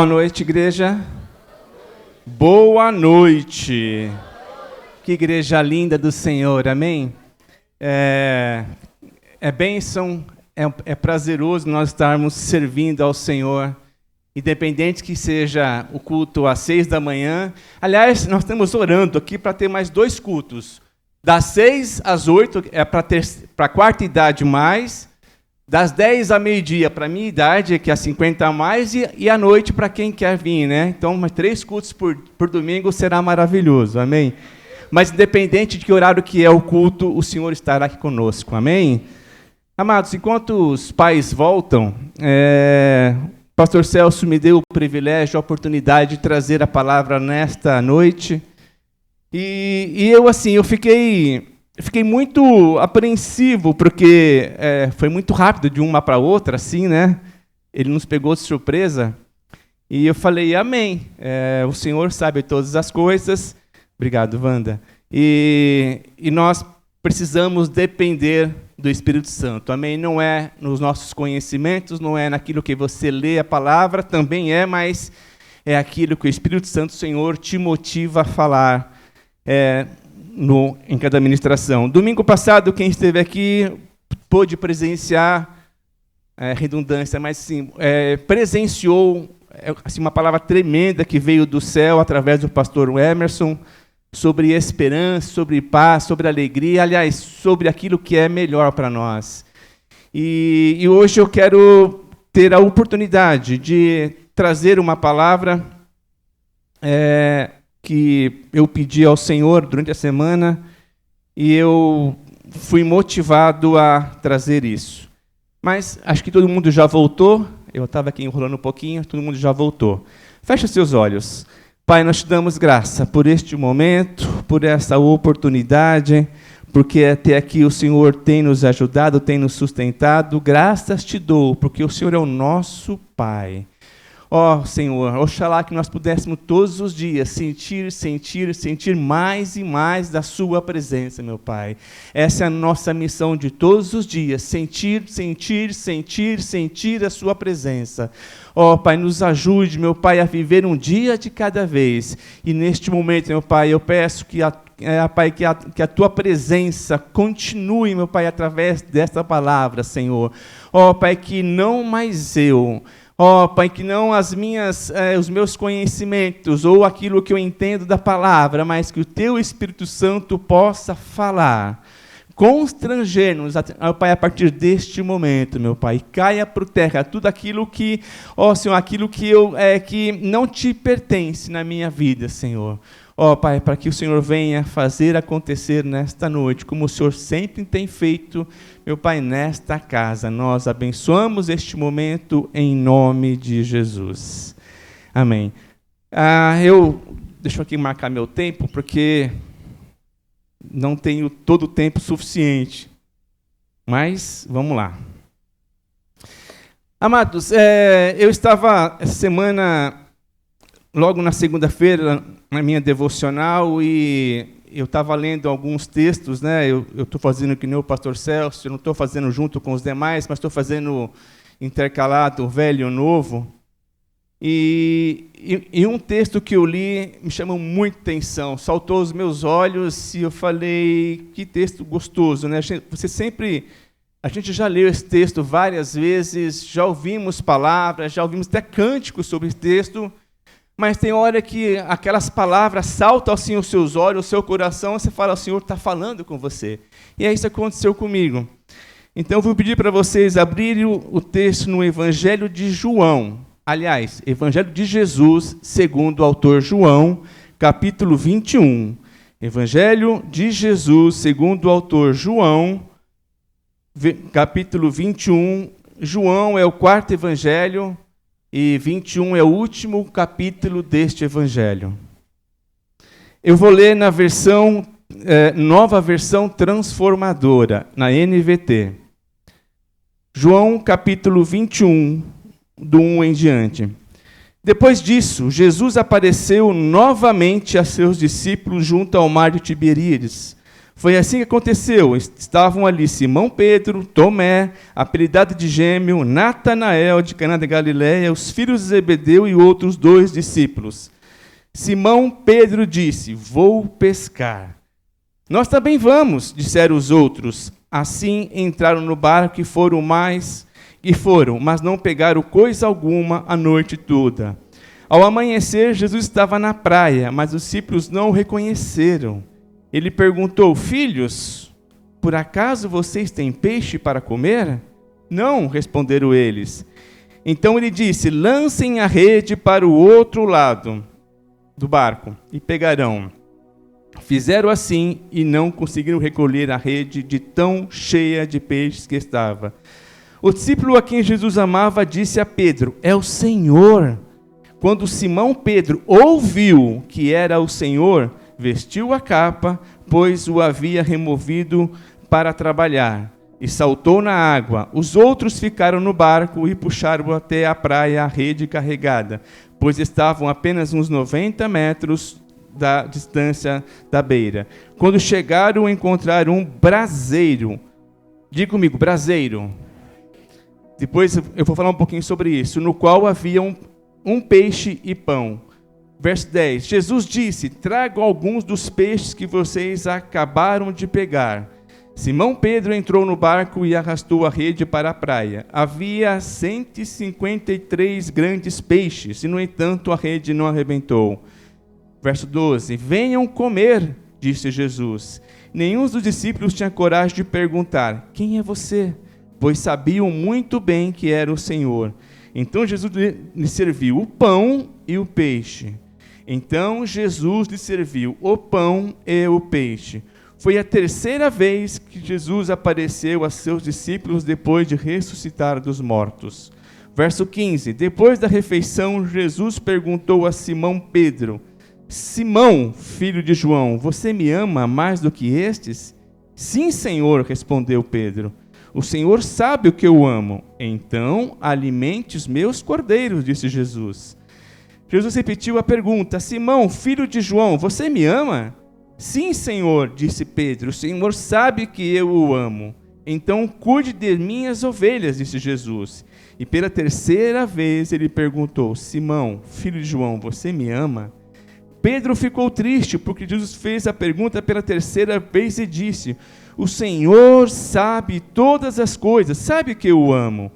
Boa noite, igreja. Boa noite. Que igreja linda do Senhor, amém? É bênção, é prazeroso nós estarmos servindo ao Senhor, independente que seja o culto às 6 da manhã. Aliás, nós estamos orando aqui para ter mais 2 cultos. Das 6 às 8 é para a quarta idade mais, das 10 a meio-dia para a minha idade, que é 50 a mais, e à noite para quem quer vir, né? Então, 3 cultos por domingo será maravilhoso, amém? Mas independente de que horário que é o culto, o Senhor estará aqui conosco, amém? Amados, enquanto os pais voltam, o pastor Celso me deu o privilégio, a oportunidade de trazer a palavra nesta noite, e eu fiquei muito apreensivo, porque foi muito rápido de uma para outra, assim, né? Ele nos pegou de surpresa. E eu falei, amém. O Senhor sabe todas as coisas. Obrigado, Wanda. E nós precisamos depender do Espírito Santo. Amém? Não é nos nossos conhecimentos, não é naquilo que você lê a palavra, também mas é aquilo que o Espírito Santo, Senhor, te motiva a falar em cada ministração. Domingo passado, quem esteve aqui pôde presenciar, redundância, mas sim, presenciou uma palavra tremenda que veio do céu através do pastor Emerson, sobre esperança, sobre paz, sobre alegria, aliás, sobre aquilo que é melhor para nós. E hoje eu quero ter a oportunidade de trazer uma palavra que eu pedi ao Senhor durante a semana, e eu fui motivado a trazer isso. Mas acho que todo mundo já voltou. Eu estava aqui enrolando um pouquinho, todo mundo já voltou. Fecha seus olhos. Pai, nós te damos graça por este momento, por essa oportunidade, porque até aqui o Senhor tem nos ajudado, tem nos sustentado. Graças te dou, porque o Senhor é o nosso Pai. Ó Senhor, oxalá que nós pudéssemos todos os dias sentir mais e mais da sua presença, meu Pai. Essa é a nossa missão de todos os dias, sentir a sua presença. Ó Pai, nos ajude, meu Pai, a viver um dia de cada vez. E neste momento, meu Pai, eu peço que a tua presença continue, meu Pai, através desta palavra, Senhor. Ó Pai, que não mais eu... Ó, Pai, que não os meus conhecimentos ou aquilo que eu entendo da palavra, mas que o Teu Espírito Santo possa falar, constranger-nos, Pai, a partir deste momento, meu Pai. Caia por terra tudo aquilo que, Senhor, aquilo que não te pertence na minha vida, Senhor. Pai, para que o Senhor venha fazer acontecer nesta noite, como o Senhor sempre tem feito, meu Pai, nesta casa. Nós abençoamos este momento em nome de Jesus. Amém. Deixa eu aqui marcar meu tempo, porque não tenho todo o tempo suficiente. Mas, vamos lá. Amados, eu estava essa semana, logo na segunda-feira, na minha devocional, e eu estava lendo alguns textos, né? Eu estou fazendo que nem o pastor Celso, eu não estou fazendo junto com os demais, mas estou fazendo intercalado, velho e novo. E um texto que eu li me chamou muita atenção, saltou aos meus olhos, e eu falei, que texto gostoso, né? A gente já leu esse texto várias vezes, já ouvimos palavras, já ouvimos até cânticos sobre esse texto, mas tem hora que aquelas palavras saltam assim aos seus olhos, ao seu coração, e você fala, o Senhor está falando com você. E é isso que aconteceu comigo. Então, eu vou pedir para vocês abrirem o texto no Evangelho de João. Aliás, Evangelho de Jesus, segundo o autor João, capítulo 21. Evangelho de Jesus, segundo o autor João, capítulo 21. João é o 4º evangelho, e 21 é o último capítulo deste evangelho. Eu vou ler na versão, nova versão transformadora, na NVT. João capítulo 21, do 1 em diante. Depois disso, Jesus apareceu novamente a seus discípulos junto ao mar de Tiberíades, Foi assim que aconteceu. Estavam ali Simão Pedro, Tomé, apelidado de Gêmeo, Natanael de Caná da Galileia, os filhos de Zebedeu e outros 2 discípulos. Simão Pedro disse: vou pescar. Nós também vamos, disseram os outros. Assim entraram no barco e foram, mas não pegaram coisa alguma a noite toda. Ao amanhecer, Jesus estava na praia, mas os discípulos não o reconheceram. Ele perguntou: filhos, por acaso vocês têm peixe para comer? Não, responderam eles. Então ele disse: lancem a rede para o outro lado do barco e pegarão. Fizeram assim e não conseguiram recolher a rede de tão cheia de peixes que estava. O discípulo a quem Jesus amava disse a Pedro: é o Senhor. Quando Simão Pedro ouviu que era o Senhor, vestiu a capa, pois o havia removido para trabalhar, e saltou na água. Os outros ficaram no barco e puxaram até a praia a rede carregada, pois estavam apenas uns 90 metros da distância da beira. Quando chegaram, encontraram um braseiro. Diga comigo, braseiro. Depois eu vou falar um pouquinho sobre isso, no qual havia um peixe e pão. Verso 10, Jesus disse: trago alguns dos peixes que vocês acabaram de pegar. Simão Pedro entrou no barco e arrastou a rede para a praia. Havia 153 grandes peixes, e no entanto a rede não arrebentou. Verso 12, venham comer, disse Jesus. Nenhum dos discípulos tinha coragem de perguntar: quem é você? Pois sabiam muito bem que era o Senhor. Então Jesus lhe serviu o pão e o peixe. Então Jesus lhe serviu o pão e o peixe. Foi a terceira vez que Jesus apareceu a seus discípulos depois de ressuscitar dos mortos. Verso 15. Depois da refeição, Jesus perguntou a Simão Pedro: Simão, filho de João, você me ama mais do que estes? Sim, Senhor, respondeu Pedro. O Senhor sabe o que eu amo. Então, alimente os meus cordeiros, disse Jesus. Jesus repetiu a pergunta: Simão, filho de João, você me ama? Sim, Senhor, disse Pedro, o Senhor sabe que eu o amo. Então, cuide de minhas ovelhas, disse Jesus. E pela terceira vez ele perguntou: Simão, filho de João, você me ama? Pedro ficou triste porque Jesus fez a pergunta pela terceira vez e disse: o Senhor sabe todas as coisas, sabe que eu o amo.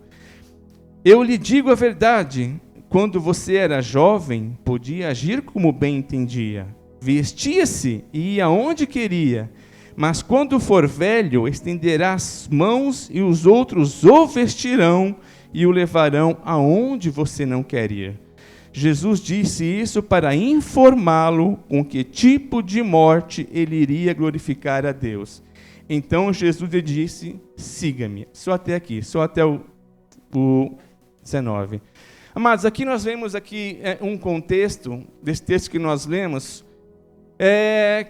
Eu lhe digo a verdade, quando você era jovem, podia agir como bem entendia. Vestia-se e ia onde queria. Mas quando for velho, estenderá as mãos e os outros o vestirão e o levarão aonde você não quer ir. Jesus disse isso para informá-lo com que tipo de morte ele iria glorificar a Deus. Então Jesus lhe disse: siga-me. Só até aqui, só até o 19. Amados, aqui nós vemos um contexto desse texto que nós lemos,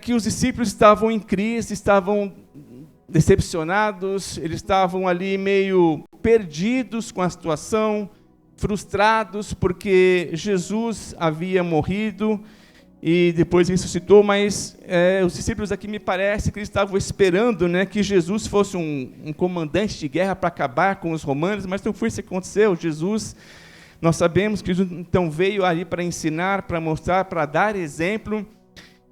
que os discípulos estavam em crise, estavam decepcionados, eles estavam ali meio perdidos com a situação, frustrados porque Jesus havia morrido e depois ressuscitou, mas os discípulos aqui me parece que eles estavam esperando, que Jesus fosse um comandante de guerra para acabar com os romanos, mas não foi isso que aconteceu. Jesus, nós sabemos que Jesus então veio ali para ensinar, para mostrar, para dar exemplo,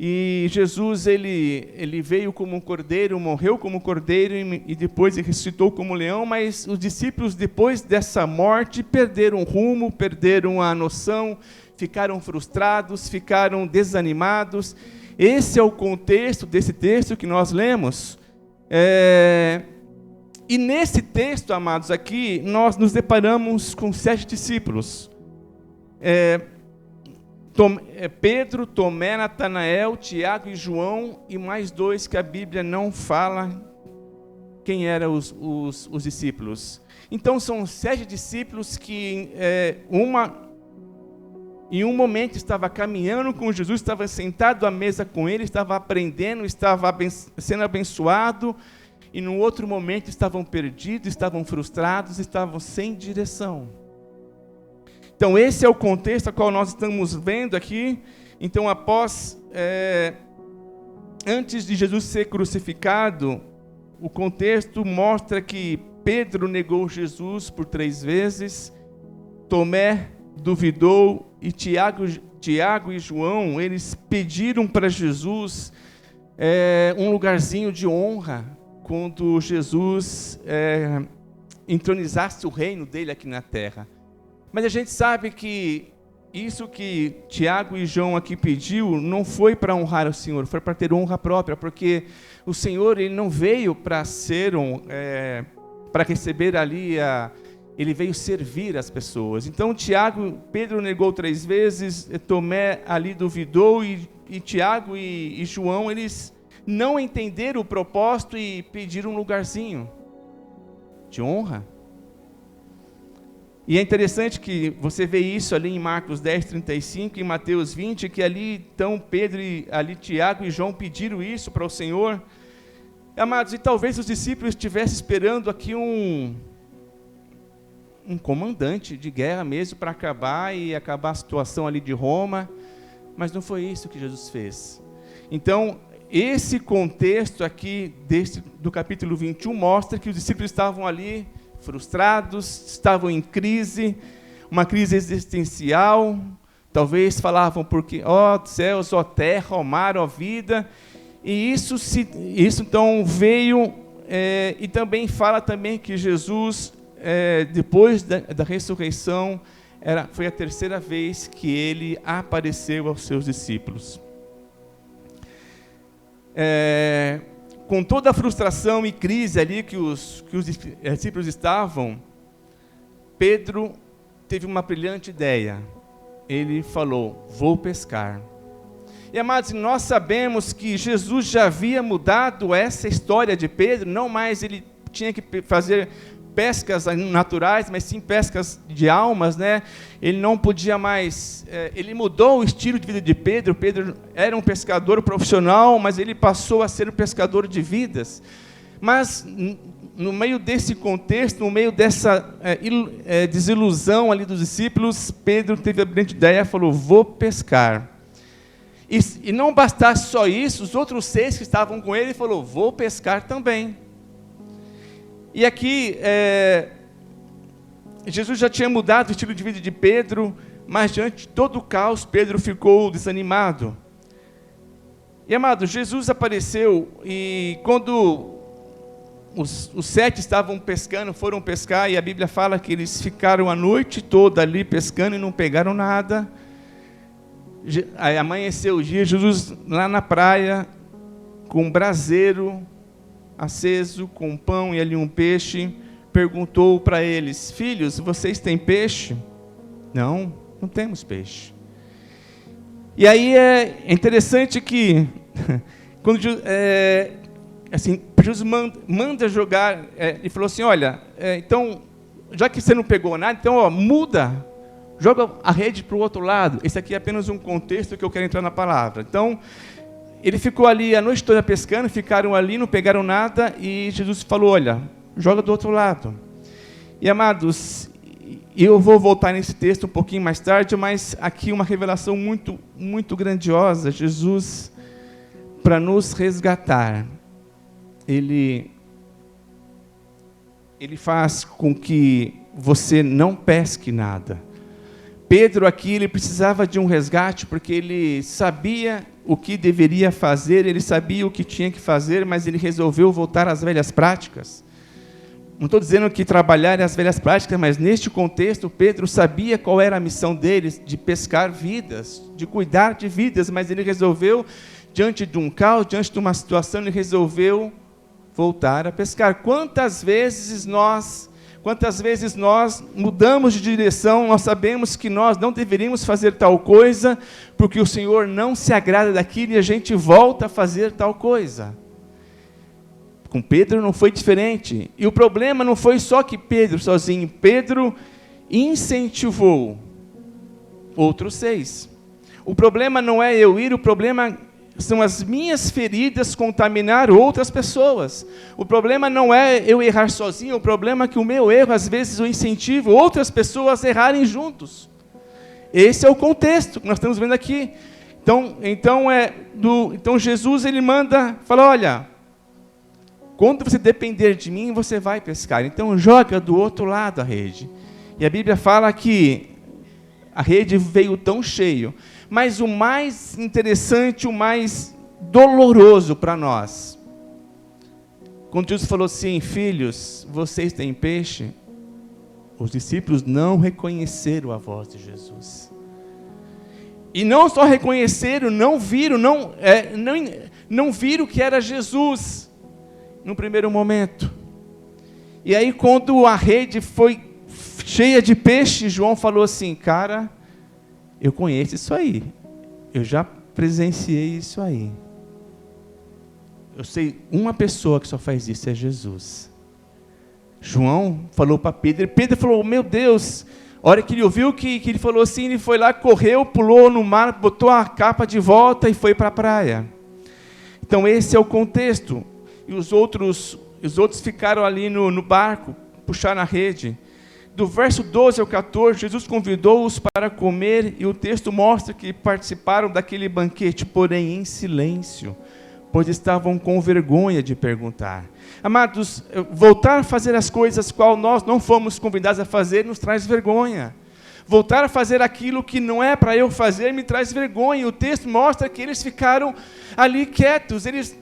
e Jesus ele veio como um cordeiro, morreu como um cordeiro e depois ele ressuscitou como um leão, mas os discípulos depois dessa morte perderam o rumo, perderam a noção, ficaram frustrados, ficaram desanimados. Esse é o contexto desse texto que nós lemos. E nesse texto, amados, aqui, nós nos deparamos com 7 discípulos. Pedro, Tomé, Natanael, Tiago e João, e mais 2 que a Bíblia não fala quem eram os discípulos. Então, são 7 discípulos que em um momento estava caminhando com Jesus, estava sentado à mesa com ele, estava aprendendo, estava sendo abençoado, e no outro momento estavam perdidos, estavam frustrados, estavam sem direção. Então esse é o contexto a qual nós estamos vendo aqui. Então após antes de Jesus ser crucificado, o contexto mostra que Pedro negou Jesus por 3 vezes, Tomé duvidou e Tiago e João, eles pediram para Jesus um lugarzinho de honra quando Jesus entronizasse o reino dele aqui na terra. Mas a gente sabe que isso que Tiago e João aqui pediu não foi para honrar o Senhor, foi para ter honra própria, porque o Senhor ele não veio para ser para receber ali ele veio servir as pessoas. Então Pedro negou 3 vezes, Tomé ali duvidou e Tiago e João eles não entenderam o propósito e pediram um lugarzinho de honra. E é interessante que você vê isso ali em Marcos 10, 35, em Mateus 20, que ali então Pedro e ali Tiago e João pediram isso para o Senhor. Amados, e talvez os discípulos estivessem esperando aqui um comandante de guerra mesmo para acabar a situação ali de Roma, mas não foi isso que Jesus fez. Então, esse contexto aqui do capítulo 21 mostra que os discípulos estavam ali frustrados, estavam em crise, uma crise existencial, talvez falavam porque, ó céus, ó terra, ó mar, ó vida, e isso então veio, e também fala também que Jesus, depois da ressurreição, foi a 3ª vez que ele apareceu aos seus discípulos. Com toda a frustração e crise ali que os discípulos estavam, Pedro teve uma brilhante ideia. Ele falou: vou pescar. E amados, nós sabemos que Jesus já havia mudado essa história de Pedro, não mais ele tinha que fazer pescas naturais, mas sim pescas de almas, né? Ele não podia mais, ele mudou o estilo de vida de Pedro. Pedro era um pescador profissional, mas ele passou a ser um pescador de vidas. Mas no meio desse contexto, no meio dessa desilusão ali dos discípulos, Pedro teve a brilhante ideia, falou: vou pescar. E não bastasse só isso, os outros 6 que estavam com ele, falou: vou pescar também. E aqui, Jesus já tinha mudado o estilo de vida de Pedro, mas diante de todo o caos, Pedro ficou desanimado. E, amado, Jesus apareceu, e quando os 7 estavam pescando, foram pescar, e a Bíblia fala que eles ficaram a noite toda ali pescando e não pegaram nada. Aí amanheceu o dia, Jesus lá na praia, com um braseiro aceso, com um pão e ali um peixe, perguntou para eles: filhos, vocês têm peixe? Não, não temos peixe. E aí é interessante que quando Jesus manda jogar, ele falou assim: olha, então, já que você não pegou nada, então muda, joga a rede para o outro lado. Esse aqui é apenas um contexto que eu quero entrar na palavra. Então, ele ficou ali a noite toda pescando, ficaram ali, não pegaram nada, e Jesus falou: olha, joga do outro lado. E, amados, eu vou voltar nesse texto um pouquinho mais tarde, mas aqui uma revelação muito, muito grandiosa. Jesus, para nos resgatar, Ele faz com que você não pesque nada. Pedro aqui, ele precisava de um resgate, porque ele sabia o que deveria fazer, ele sabia o que tinha que fazer, mas ele resolveu voltar às velhas práticas. Não estou dizendo que trabalhar é as velhas práticas, mas neste contexto, Pedro sabia qual era a missão dele, de pescar vidas, de cuidar de vidas, mas ele resolveu, diante de um caos, diante de uma situação, ele resolveu voltar a pescar. Quantas vezes nós mudamos de direção, nós sabemos que nós não deveríamos fazer tal coisa, porque o Senhor não se agrada daquilo, e a gente volta a fazer tal coisa. Com Pedro não foi diferente. E o problema não foi só que Pedro sozinho. Pedro incentivou outros 6. O problema não é eu ir, o problema são as minhas feridas contaminar outras pessoas. O problema não é eu errar sozinho, o problema é que o meu erro, às vezes, eu incentivo outras pessoas a errarem juntos. Esse é o contexto que nós estamos vendo aqui. Então Jesus ele fala, olha, quando você depender de mim, você vai pescar. Então joga do outro lado a rede. E a Bíblia fala que a rede veio tão cheio. Mas o mais interessante, o mais doloroso para nós, quando Jesus falou assim, filhos, vocês têm peixe? Os discípulos não reconheceram a voz de Jesus. E não só reconheceram, não viram que era Jesus no primeiro momento. E aí quando a rede foi cheia de peixe, João falou assim, cara, eu conheço isso aí, eu já presenciei isso aí. Eu sei uma pessoa que só faz isso, é Jesus. João falou para Pedro, e Pedro falou, meu Deus, a hora que ele ouviu que ele falou assim, ele foi lá, correu, pulou no mar, botou a capa de volta e foi para a praia. Então esse é o contexto. E os outros ficaram ali no barco, puxaram a rede. Do verso 12 ao 14, Jesus convidou-os para comer, e o texto mostra que participaram daquele banquete, porém em silêncio, pois estavam com vergonha de perguntar. Amados, voltar a fazer as coisas qual nós não fomos convidados a fazer, nos traz vergonha. Voltar a fazer aquilo que não é para eu fazer, me traz vergonha. O texto mostra que eles ficaram ali quietos, eles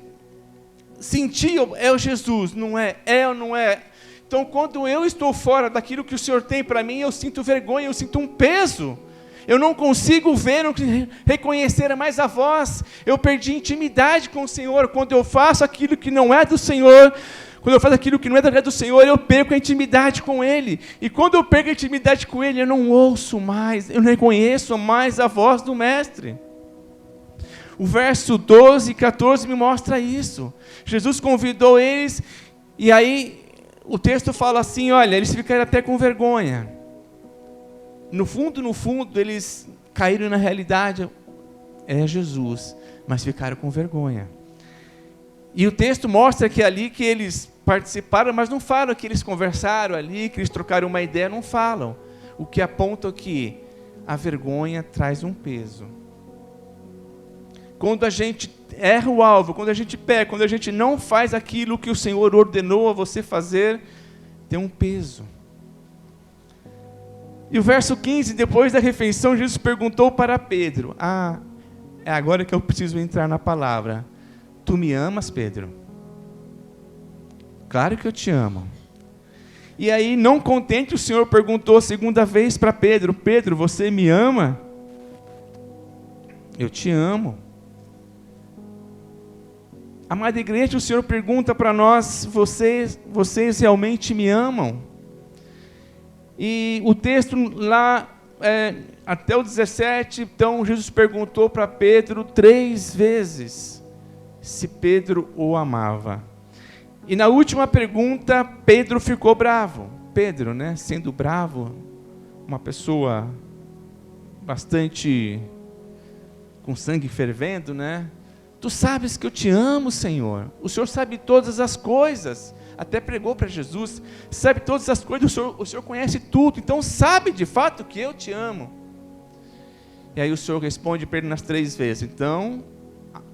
sentiam, é o Jesus, não é ou não é. Então, quando eu estou fora daquilo que o Senhor tem para mim, eu sinto vergonha, eu sinto um peso. Eu não consigo ver, não reconhecer mais a voz. Eu perdi intimidade com o Senhor. Quando eu faço aquilo que não é do Senhor, quando eu faço aquilo que não é do Senhor, eu perco a intimidade com Ele. E quando eu perco a intimidade com Ele, eu não ouço mais, eu não reconheço mais a voz do Mestre. O verso 12 e 14 me mostra isso. Jesus convidou eles, e aí o texto fala assim, olha, eles ficaram até com vergonha. No fundo, eles caíram na realidade, é Jesus, mas ficaram com vergonha. E o texto mostra que ali que eles participaram, mas não falam que eles conversaram ali, que eles trocaram uma ideia, não falam. O que aponta que a vergonha traz um peso. Quando a gente erra o alvo, quando a gente peca, quando a gente não faz aquilo que o Senhor ordenou a você fazer, tem um peso. E o verso 15, depois da refeição, Jesus perguntou para Pedro, é agora que eu preciso entrar na palavra. Tu me amas, Pedro? Claro que eu te amo. E aí, não contente, o Senhor perguntou a segunda vez para Pedro, Pedro, você me ama? Eu te amo. Amada igreja, o Senhor pergunta para nós, vocês realmente me amam? E o texto lá, até o 17, então Jesus perguntou para Pedro 3 vezes se Pedro o amava. E na última pergunta, Pedro ficou bravo. Pedro, né, sendo bravo, uma pessoa bastante com sangue fervendo, né? Tu sabes que eu te amo, Senhor. O Senhor sabe todas as coisas. Até pregou para Jesus, sabe todas as coisas, o Senhor conhece tudo, então sabe de fato que eu te amo. E aí o Senhor responde para ele nas 3 vezes, então,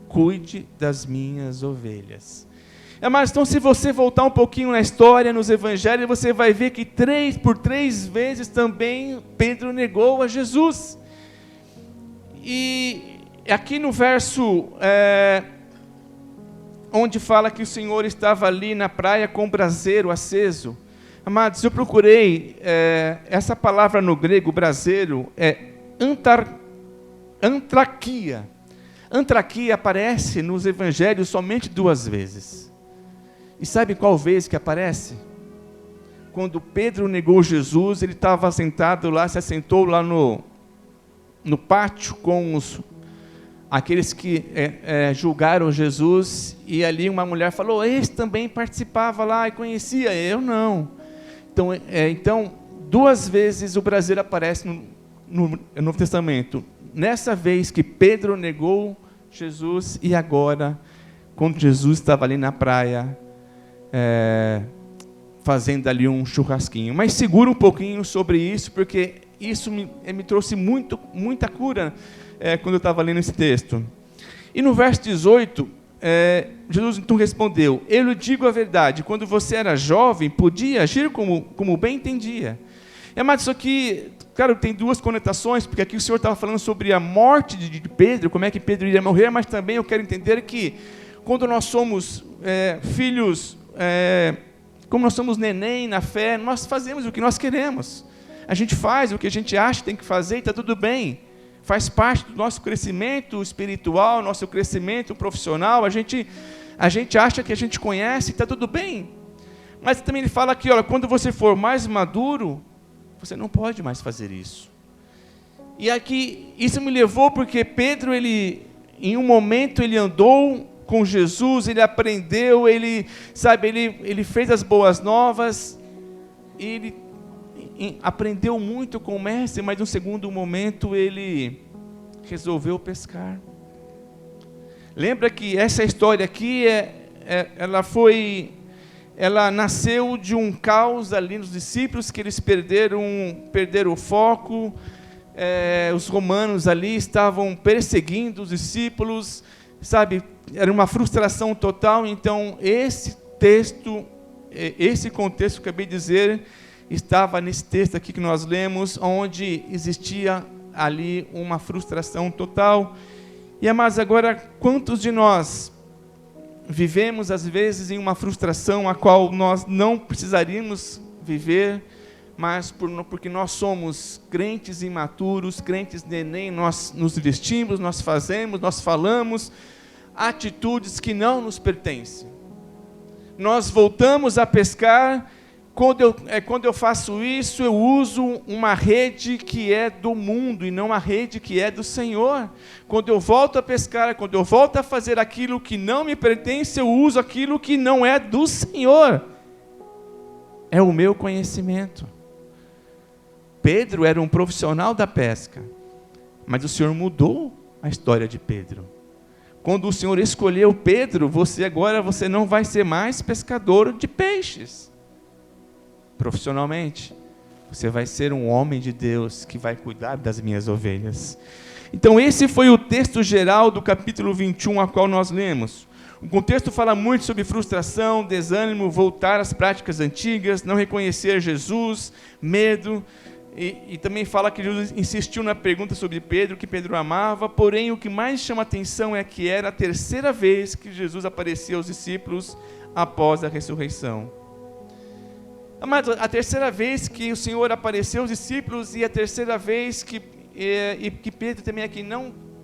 cuide das minhas ovelhas. Mas então se você voltar um pouquinho na história, nos evangelhos, você vai ver que por 3 vezes também Pedro negou a Jesus. E aqui no verso... onde fala que o Senhor estava ali na praia com o braseiro aceso. Amados, eu procurei, essa palavra no grego, braseiro, é antraquia. Antraquia aparece nos evangelhos somente 2 vezes. E sabe qual vez que aparece? Quando Pedro negou Jesus, ele estava sentado lá, se assentou lá no pátio com aqueles que julgaram Jesus, e ali uma mulher falou, esse também participava lá e conhecia, eu não. Então 2 vezes o braseiro aparece no Novo Testamento. Nessa vez que Pedro negou Jesus, e agora, quando Jesus estava ali na praia, fazendo ali um churrasquinho. Mas segura um pouquinho sobre isso, porque isso me trouxe muita cura quando eu estava lendo esse texto. E no verso 18, Jesus então respondeu: eu lhe digo a verdade, quando você era jovem, podia agir como bem entendia. Mas isso aqui, claro, tem duas conotações, porque aqui o Senhor estava falando sobre a morte de Pedro, como é que Pedro iria morrer, mas também eu quero entender que quando nós somos filhos, como nós somos neném na fé, nós fazemos o que nós queremos. A gente faz o que a gente acha que tem que fazer e está tudo bem. Faz parte do nosso crescimento espiritual, nosso crescimento profissional. A gente acha que a gente conhece e está tudo bem. Mas também ele fala aqui, olha, quando você for mais maduro, você não pode mais fazer isso. E aqui, isso me levou porque Pedro, em um momento, ele andou com Jesus, ele aprendeu, ele fez as boas novas, ele aprendeu muito com o mestre, mas no segundo momento ele resolveu pescar. Lembra que essa história aqui, ela nasceu de um caos ali nos discípulos, que eles perderam o foco, os romanos ali estavam perseguindo os discípulos, era uma frustração total. Então esse contexto que eu acabei de dizer, estava nesse texto aqui que nós lemos, onde existia ali uma frustração total. E amados, agora, quantos de nós vivemos às vezes em uma frustração a qual nós não precisaríamos viver, mas porque nós somos crentes imaturos, crentes neném, nós nos vestimos, nós fazemos, nós falamos atitudes que não nos pertencem. Nós voltamos a pescar. Quando eu faço isso, eu uso uma rede que é do mundo e não a rede que é do Senhor. Quando eu volto a pescar, quando eu volto a fazer aquilo que não me pertence, eu uso aquilo que não é do Senhor. É o meu conhecimento. Pedro era um profissional da pesca, mas o Senhor mudou a história de Pedro. Quando o Senhor escolheu Pedro, você não vai ser mais pescador de peixes. Profissionalmente, você vai ser um homem de Deus que vai cuidar das minhas ovelhas. Então esse foi o texto geral do capítulo 21 a qual nós lemos. O contexto fala muito sobre frustração, desânimo, voltar às práticas antigas, não reconhecer Jesus, medo, e também fala que Jesus insistiu na pergunta sobre Pedro, que Pedro amava. Porém o que mais chama atenção é que era a terceira vez que Jesus aparecia aos discípulos após a ressurreição. Mas a terceira vez que o Senhor apareceu aos discípulos, e a terceira vez que Pedro também aqui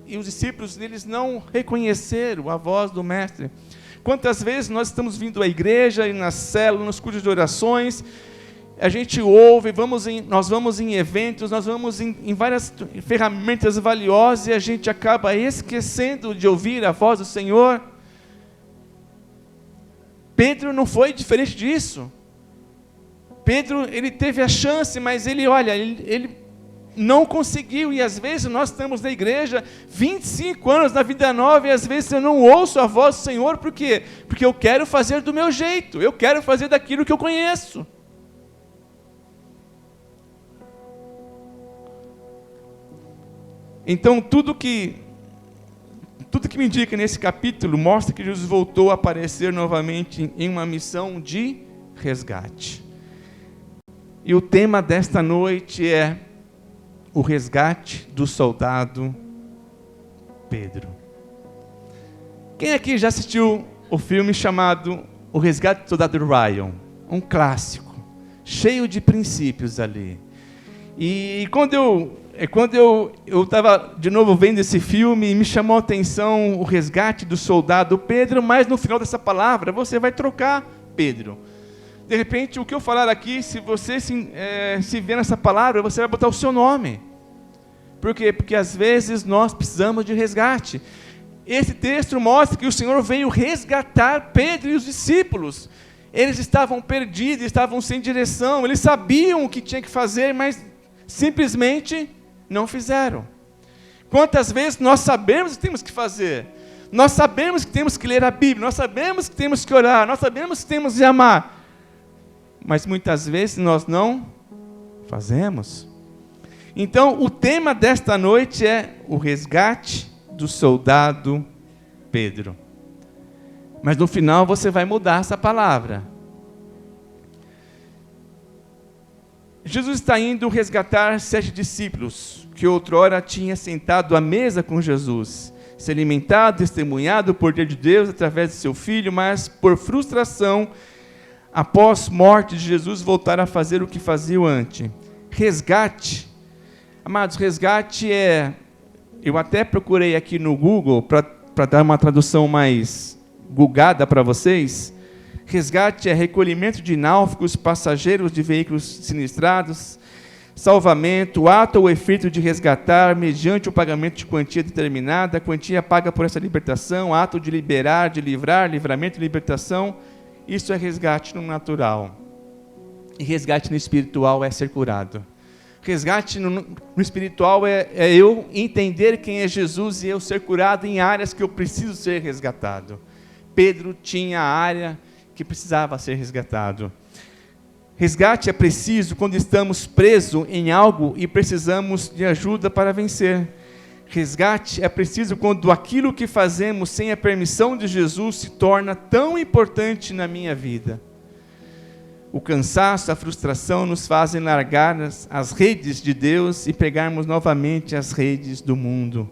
e os discípulos, eles não reconheceram a voz do Mestre. Quantas vezes nós estamos vindo à igreja, e nas células, nos cultos de orações, a gente ouve, nós vamos em eventos, nós vamos em várias ferramentas valiosas, e a gente acaba esquecendo de ouvir a voz do Senhor. Pedro não foi diferente disso. Pedro, ele teve a chance, mas ele não conseguiu. E às vezes nós estamos na igreja 25 anos na vida nova, e às vezes eu não ouço a voz do Senhor. Por quê? Porque eu quero fazer do meu jeito, eu quero fazer daquilo que eu conheço. Então tudo que me indica nesse capítulo mostra que Jesus voltou a aparecer novamente em uma missão de resgate. E o tema desta noite é o resgate do soldado Pedro. Quem aqui já assistiu o filme chamado O Resgate do Soldado Ryan? Um clássico, cheio de princípios ali. E quando eu estava de novo vendo esse filme, me chamou a atenção o resgate do soldado Pedro, mas no final dessa palavra você vai trocar Pedro. De repente, o que eu falar aqui, se você se ver nessa palavra, você vai botar o seu nome. Por quê? Porque às vezes nós precisamos de resgate. Esse texto mostra que o Senhor veio resgatar Pedro e os discípulos. Eles estavam perdidos, estavam sem direção, eles sabiam o que tinha que fazer, mas simplesmente não fizeram. Quantas vezes nós sabemos o que temos que fazer? Nós sabemos que temos que ler a Bíblia, nós sabemos que temos que orar, nós sabemos que temos que amar, mas muitas vezes nós não fazemos. Então, o tema desta noite é o resgate do soldado Pedro. Mas no final você vai mudar essa palavra. Jesus está indo resgatar 7 discípulos, que outrora tinha sentado à mesa com Jesus, se alimentado, testemunhado o poder de Deus através de seu Filho, mas por frustração, após morte de Jesus, voltaram a fazer o que faziam antes. Resgate. Amados, resgate eu até procurei aqui no Google, para dar uma tradução mais bugada para vocês. Resgate é recolhimento de náufragos, passageiros de veículos sinistrados, salvamento, ato ou efeito de resgatar, mediante o pagamento de quantia determinada, quantia paga por essa libertação, ato de liberar, de livrar, livramento e libertação. Isso é resgate no natural. E resgate no espiritual é ser curado. Resgate no espiritual é eu entender quem é Jesus e eu ser curado em áreas que eu preciso ser resgatado. Pedro tinha a área que precisava ser resgatado. Resgate é preciso quando estamos presos em algo e precisamos de ajuda para vencer. Resgate é preciso quando aquilo que fazemos sem a permissão de Jesus se torna tão importante na minha vida. O cansaço, a frustração nos fazem largar as redes de Deus e pegarmos novamente as redes do mundo.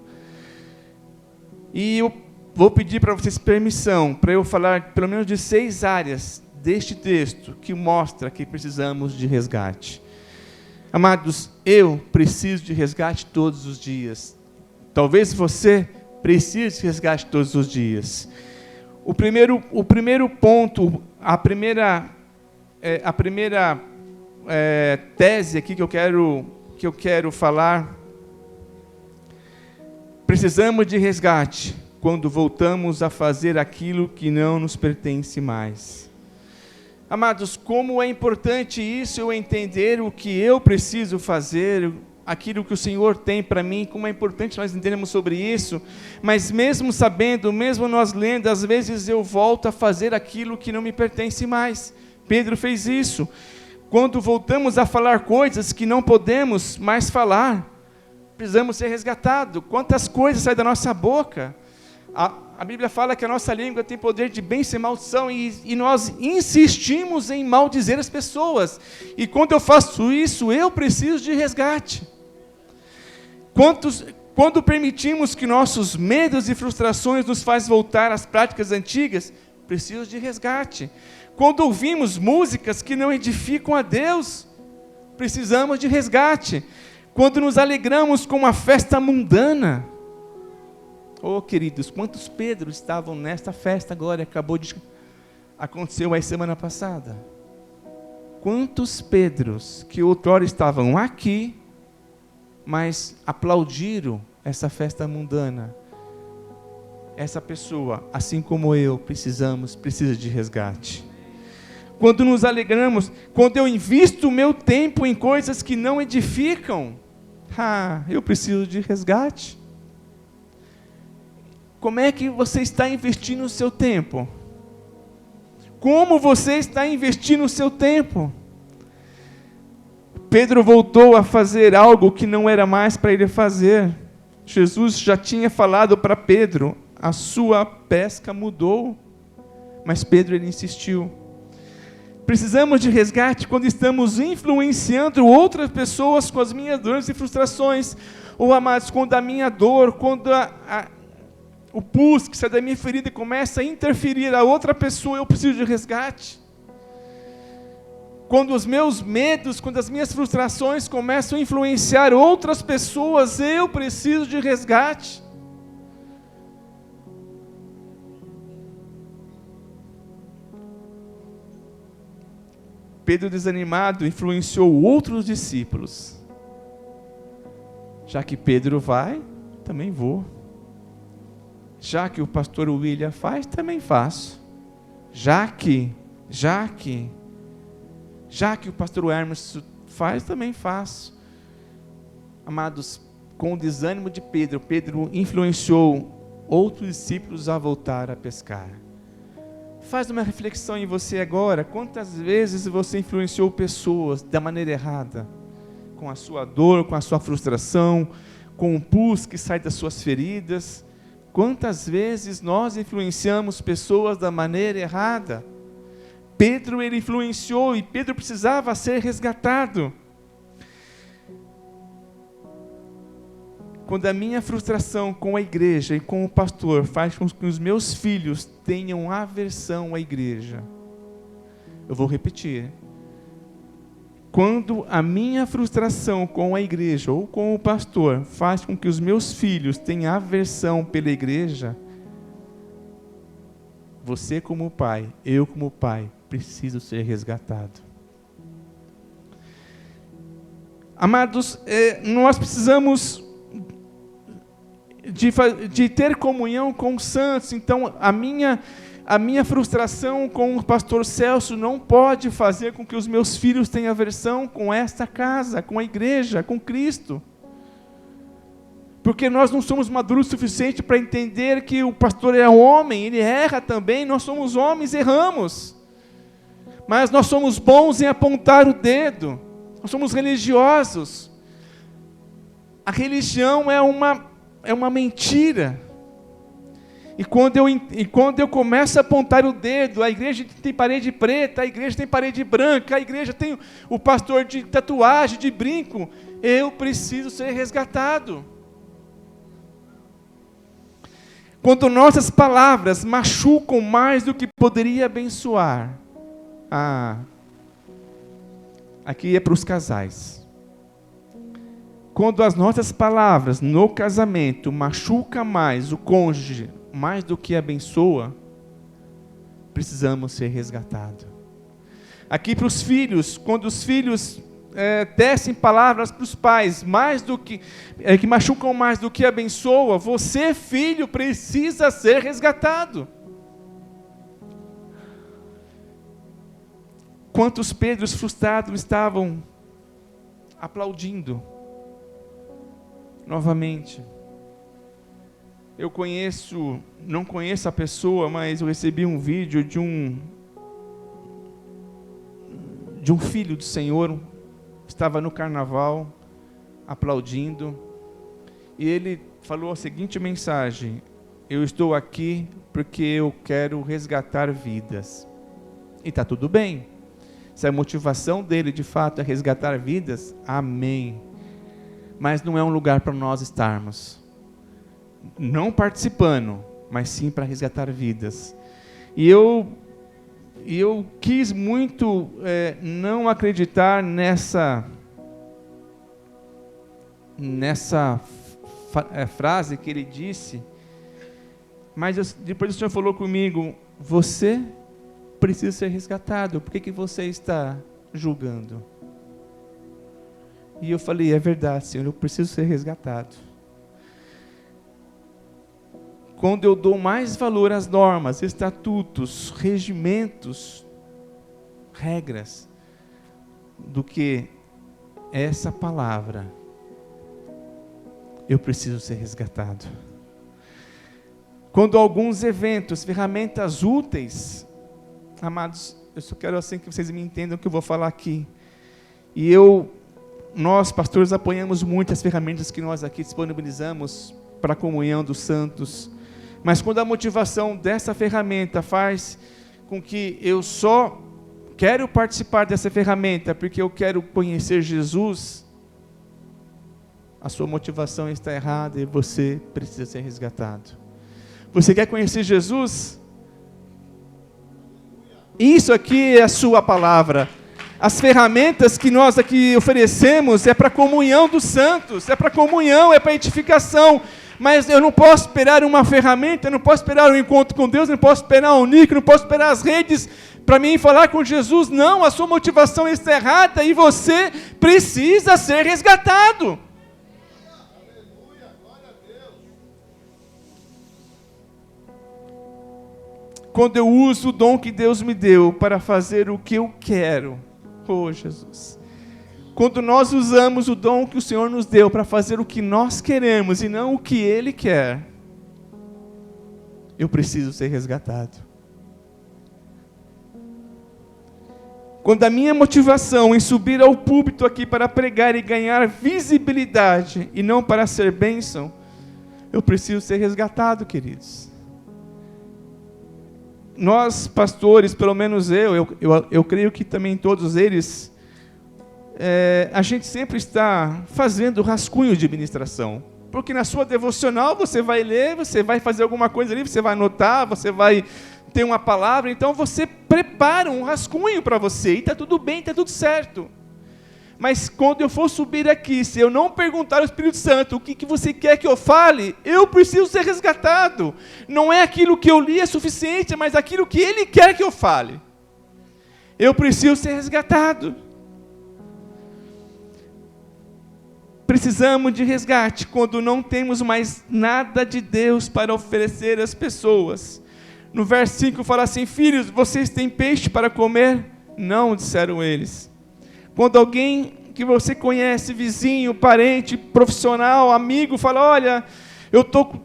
E eu vou pedir para vocês permissão, para eu falar pelo menos de 6 áreas deste texto que mostra que precisamos de resgate. Amados, eu preciso de resgate todos os dias. Talvez você precise de resgate todos os dias. O primeiro ponto, a primeira tese aqui que eu quero falar, precisamos de resgate quando voltamos a fazer aquilo que não nos pertence mais. Amados, como é importante isso, eu entender o que eu preciso fazer, aquilo que o Senhor tem para mim, como é importante nós entendermos sobre isso, mas mesmo sabendo, mesmo nós lendo, às vezes eu volto a fazer aquilo que não me pertence mais. Pedro fez isso. Quando voltamos a falar coisas que não podemos mais falar, precisamos ser resgatados. Quantas coisas saem da nossa boca? A Bíblia fala que a nossa língua tem poder de bênção e maldição, e nós insistimos em maldizer as pessoas. E quando eu faço isso, eu preciso de resgate. Quando permitimos que nossos medos e frustrações nos faz voltar às práticas antigas, preciso de resgate. Quando ouvimos músicas que não edificam a Deus, precisamos de resgate. Quando nos alegramos com uma festa mundana. Oh, queridos, quantos Pedros estavam nesta festa agora? Aconteceu aí semana passada. Quantos Pedros que outrora estavam aqui, mas aplaudiram essa festa mundana. Essa pessoa, assim como eu, precisa de resgate. Quando nos alegramos, quando eu invisto o meu tempo em coisas que não edificam, eu preciso de resgate. Como é que você está investindo o seu tempo? Como você está investindo o seu tempo? Pedro voltou a fazer algo que não era mais para ele fazer. Jesus já tinha falado para Pedro, a sua pesca mudou, mas Pedro ele insistiu. Precisamos de resgate quando estamos influenciando outras pessoas com as minhas dores e frustrações. Ou, amados, quando a minha dor, quando o pus que sai da minha ferida começa a interferir a outra pessoa, eu preciso de resgate. Quando os meus medos, quando as minhas frustrações começam a influenciar outras pessoas, eu preciso de resgate. Pedro, desanimado, influenciou outros discípulos. Já que Pedro vai, também vou. Já que o pastor William faz, também faço. Já que o pastor Hermes faz, também faço. Amados, com o desânimo de Pedro, Pedro influenciou outros discípulos a voltar a pescar. Faz uma reflexão em você agora. Quantas vezes você influenciou pessoas da maneira errada? com a sua dor, com a sua frustração, com o pus que sai das suas feridas. Quantas vezes nós influenciamos pessoas da maneira errada? Pedro, ele influenciou e Pedro precisava ser resgatado. Quando a minha frustração com a igreja e com o pastor faz com que os meus filhos tenham aversão à igreja, eu vou repetir. Quando a minha frustração com a igreja ou com o pastor faz com que os meus filhos tenham aversão pela igreja, você como pai, eu como pai, preciso ser resgatado. Amados, nós precisamos de ter comunhão com os santos. Então, a minha frustração com o pastor Celso não pode fazer com que os meus filhos tenham aversão com esta casa, com a igreja, com Cristo. Porque nós não somos maduros o suficiente para entender que o pastor é homem, ele erra também, nós somos homens, erramos. Mas nós somos bons em apontar o dedo, nós somos religiosos. A religião é uma mentira. E quando eu começo a apontar o dedo, a igreja tem parede preta, a igreja tem parede branca, a igreja tem o pastor de tatuagem, de brinco, eu preciso ser resgatado. Quando nossas palavras machucam mais do que poderia abençoar, aqui é para os casais. Quando as nossas palavras no casamento machucam mais o cônjuge, mais do que abençoa, precisamos ser resgatados. Aqui para os filhos, quando os filhos tecem palavras para os pais, mais do que machucam mais do que abençoa, você, filho, precisa ser resgatado. Quantos Pedros frustrados estavam aplaudindo novamente? Eu não conheço a pessoa, mas eu recebi um vídeo de um filho do Senhor, estava no carnaval, aplaudindo, e ele falou a seguinte mensagem: eu estou aqui porque eu quero resgatar vidas. E está tudo bem, se a motivação dele de fato é resgatar vidas, amém, mas não é um lugar para nós estarmos, não participando, mas sim para resgatar vidas. E eu quis muito não acreditar nessa frase que ele disse, mas depois o Senhor falou comigo: você precisa ser resgatado, por que você está julgando? E eu falei: é verdade, Senhor, eu preciso ser resgatado. Quando eu dou mais valor às normas, estatutos, regimentos, regras, do que essa palavra, eu preciso ser resgatado. Quando alguns eventos, ferramentas úteis, amados, eu só quero assim que vocês me entendam o que eu vou falar aqui. E nós, pastores, apoiamos muito as ferramentas que nós aqui disponibilizamos para a comunhão dos santos. Mas quando a motivação dessa ferramenta faz com que eu só quero participar dessa ferramenta porque eu quero conhecer Jesus, a sua motivação está errada e você precisa ser resgatado. Você quer conhecer Jesus? Isso aqui é a sua palavra. As ferramentas que nós aqui oferecemos é para a comunhão dos santos, é para comunhão, é para edificação. Mas eu não posso esperar uma ferramenta, eu não posso esperar um encontro com Deus, eu não posso esperar um nick, eu não posso esperar as redes para mim falar com Jesus. Não, a sua motivação está errada e você precisa ser resgatado. Quando eu uso o dom que Deus me deu para fazer o que eu quero, oh Jesus, quando nós usamos o dom que o Senhor nos deu para fazer o que nós queremos e não o que Ele quer, eu preciso ser resgatado. Quando a minha motivação em subir ao púlpito aqui para pregar e ganhar visibilidade e não para ser bênção, eu preciso ser resgatado, queridos. Nós, pastores, pelo menos eu creio que também todos eles, a gente sempre está fazendo rascunho de ministração. Porque na sua devocional você vai ler, você vai fazer alguma coisa ali, você vai anotar, você vai ter uma palavra, então você prepara um rascunho para você, e está tudo bem, está tudo certo. Mas quando eu for subir aqui, se eu não perguntar ao Espírito Santo o que você quer que eu fale, eu preciso ser resgatado. Não é aquilo que eu li é suficiente, mas aquilo que Ele quer que eu fale. Eu preciso ser resgatado. Precisamos de resgate quando não temos mais nada de Deus para oferecer às pessoas. No verso 5 fala assim: filhos, vocês têm peixe para comer? Não, disseram eles. Quando alguém que você conhece, vizinho, parente, profissional, amigo, fala: olha, eu tô com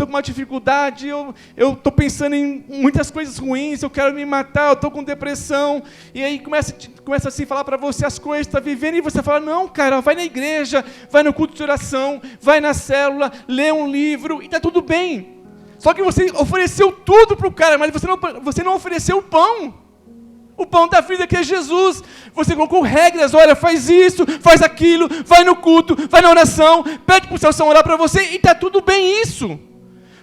uma dificuldade, eu estou pensando em muitas coisas ruins, eu quero me matar, eu estou com depressão, e aí começa assim a falar para você as coisas que está vivendo, e você fala: não, cara, vai na igreja, vai no culto de oração, vai na célula, lê um livro, e está tudo bem. Só que você ofereceu tudo para o cara, mas você não ofereceu o pão da vida que é Jesus. Você colocou regras: olha, faz isso, faz aquilo, vai no culto, vai na oração, pede para o seu orar para você, e está tudo bem isso.